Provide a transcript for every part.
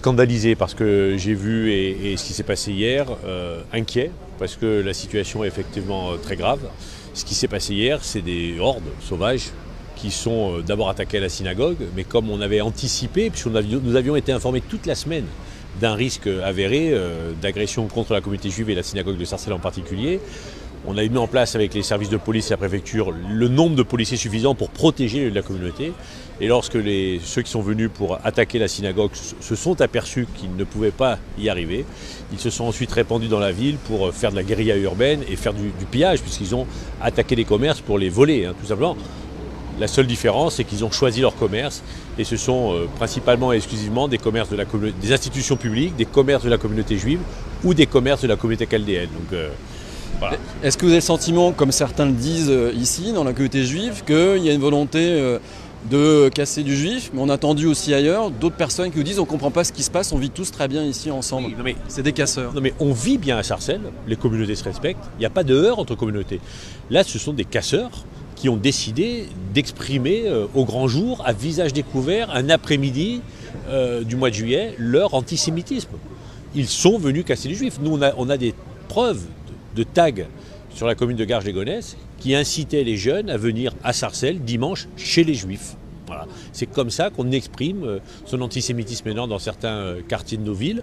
scandalisé par ce que j'ai vu et ce qui s'est passé hier, inquiet, parce que la situation est effectivement très grave. Ce qui s'est passé hier, c'est des hordes sauvages qui sont d'abord attaquées à la synagogue, mais comme on avait anticipé, puisque nous avions été informés toute la semaine d'un risque avéré d'agression contre la communauté juive et la synagogue de Sarcelles en particulier, on a mis en place avec les services de police et la préfecture le nombre de policiers suffisant pour protéger la communauté. Et lorsque ceux qui sont venus pour attaquer la synagogue se sont aperçus qu'ils ne pouvaient pas y arriver, ils se sont ensuite répandus dans la ville pour faire de la guérilla urbaine et faire du pillage, puisqu'ils ont attaqué les commerces pour les voler, tout simplement. La seule différence, c'est qu'ils ont choisi leur commerce et ce sont principalement et exclusivement des commerces des institutions publiques, des commerces de la communauté juive ou des commerces de la communauté chaldéenne. Donc, voilà. Est-ce que vous avez le sentiment, comme certains le disent ici, dans la communauté juive, qu'il y a une volonté de casser du juif, mais on a entendu aussi ailleurs d'autres personnes qui nous disent on ne comprend pas ce qui se passe, on vit tous très bien ici ensemble. Oui, c'est des casseurs. Non mais on vit bien à Sarcelles, les communautés se respectent, il n'y a pas de heurts entre communautés. Là ce sont des casseurs qui ont décidé d'exprimer au grand jour, à visage découvert, un après-midi du mois de juillet, leur antisémitisme. Ils sont venus casser les juifs. Nous on a des preuves de tags sur la commune de Garges-les-Gonesse qui incitaient les jeunes à venir à Sarcelles dimanche chez les juifs. Voilà. C'est comme ça qu'on exprime son antisémitisme énorme dans certains quartiers de nos villes.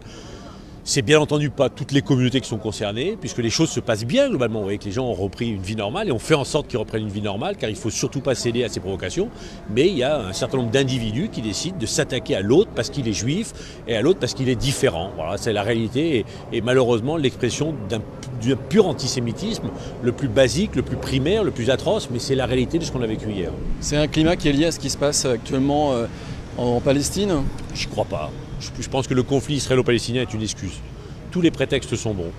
C'est bien entendu pas toutes les communautés qui sont concernées, puisque les choses se passent bien globalement. Vous voyez que les gens ont repris une vie normale et on fait en sorte qu'ils reprennent une vie normale, car il ne faut surtout pas céder à ces provocations. Mais il y a un certain nombre d'individus qui décident de s'attaquer à l'autre parce qu'il est juif et à l'autre parce qu'il est différent. Voilà, c'est la réalité et malheureusement l'expression d'un pur antisémitisme, le plus basique, le plus primaire, le plus atroce, mais c'est la réalité de ce qu'on a vécu hier. C'est un climat qui est lié à ce qui se passe actuellement en Palestine ? Je crois pas. Je pense que le conflit israélo-palestinien est une excuse. Tous les prétextes sont bons.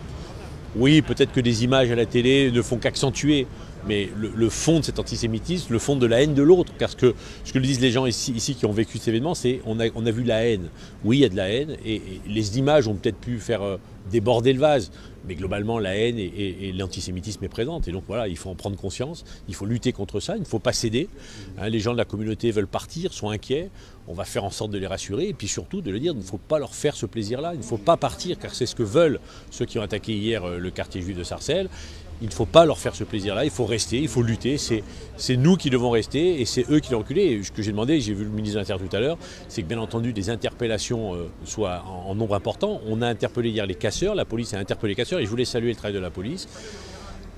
Oui, peut-être que des images à la télé ne font qu'accentuer, mais le fond de cet antisémitisme, le fond de la haine de l'autre, car ce que disent les gens ici qui ont vécu cet événement, c'est on a vu la haine. Oui, il y a de la haine, et les images ont peut-être pu faire déborder le vase, mais globalement la haine et l'antisémitisme est présente. Et donc voilà, il faut en prendre conscience, il faut lutter contre ça, il ne faut pas céder. Les gens de la communauté veulent partir, sont inquiets, on va faire en sorte de les rassurer, et puis surtout de leur dire qu'il ne faut pas leur faire ce plaisir-là, il ne faut pas partir, car c'est ce que veulent ceux qui ont attaqué hier le quartier juif de Sarcelles. Il ne faut pas leur faire ce plaisir-là, il faut rester, il faut lutter, c'est nous qui devons rester et c'est eux qui l'ont reculé. Et ce que j'ai demandé, j'ai vu le ministre de l'Intérieur tout à l'heure, c'est que bien entendu des interpellations soient en nombre important. On a interpellé hier les casseurs, la police a interpellé les casseurs et je voulais saluer le travail de la police.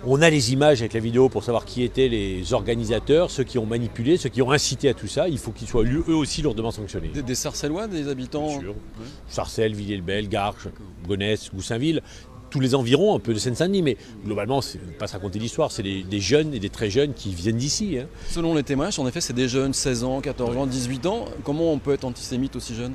On a les images avec la vidéo pour savoir qui étaient les organisateurs, ceux qui ont manipulé, ceux qui ont incité à tout ça. Il faut qu'ils soient eux aussi lourdement sanctionnés. Des Sarcellois, des habitants Bien sûr. Ouais. Sarcelles, Villiers-le-Bel, Garges, Gonesse, Goussainville. Tous les environs, un peu de Seine-Saint-Denis, mais globalement, c'est pas se raconter l'histoire, c'est des jeunes et des très jeunes qui viennent d'ici. Selon les témoignages, en effet, c'est des jeunes, 16 ans, 14 ans, 18 ans. Comment on peut être antisémite aussi jeune ?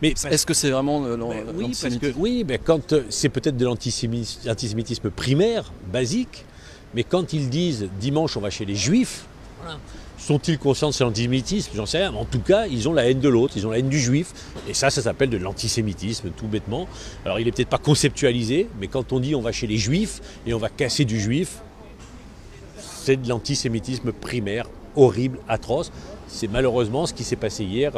Mais est-ce que c'est vraiment l'antisémitisme ? Oui, mais quand c'est peut-être de l'antisémitisme primaire, basique, mais quand ils disent dimanche on va chez les juifs, voilà. Sont-ils conscients de cet antisémitisme ? J'en sais rien. En tout cas, ils ont la haine de l'autre, ils ont la haine du juif. Et ça s'appelle de l'antisémitisme, tout bêtement. Alors, il n'est peut-être pas conceptualisé, mais quand on dit on va chez les juifs et on va casser du juif, c'est de l'antisémitisme primaire, horrible, atroce. C'est malheureusement ce qui s'est passé hier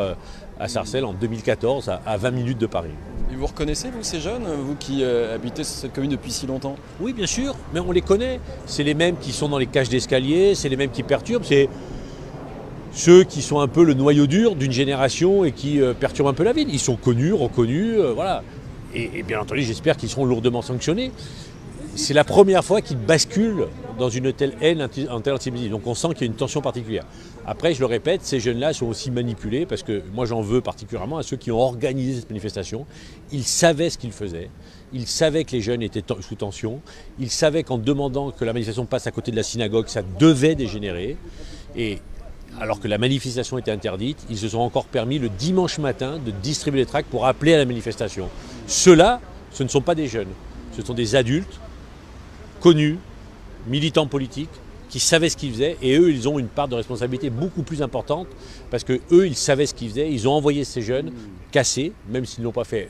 à Sarcelles en 2014, à 20 minutes de Paris. Et vous reconnaissez, vous, ces jeunes, vous qui habitez cette commune depuis si longtemps ? Oui, bien sûr, mais on les connaît. C'est les mêmes qui sont dans les cages d'escalier, c'est les mêmes qui perturbent, c'est ceux qui sont un peu le noyau dur d'une génération et qui perturbent un peu la ville. Ils sont connus, reconnus, voilà. Et bien entendu, j'espère qu'ils seront lourdement sanctionnés. C'est la première fois qu'ils basculent dans une telle haine, un tel antisémitisme. Donc on sent qu'il y a une tension particulière. Après, je le répète, ces jeunes-là sont aussi manipulés parce que moi j'en veux particulièrement à ceux qui ont organisé cette manifestation. Ils savaient ce qu'ils faisaient. Ils savaient que les jeunes étaient sous tension. Ils savaient qu'en demandant que la manifestation passe à côté de la synagogue, ça devait dégénérer. Et alors que la manifestation était interdite, ils se sont encore permis le dimanche matin de distribuer les tracts pour appeler à la manifestation. Ceux-là, ce ne sont pas des jeunes, ce sont des adultes, connus, militants politiques, qui savaient ce qu'ils faisaient et eux, ils ont une part de responsabilité beaucoup plus importante parce que eux, ils savaient ce qu'ils faisaient, ils ont envoyé ces jeunes casser, même s'ils ne l'ont pas fait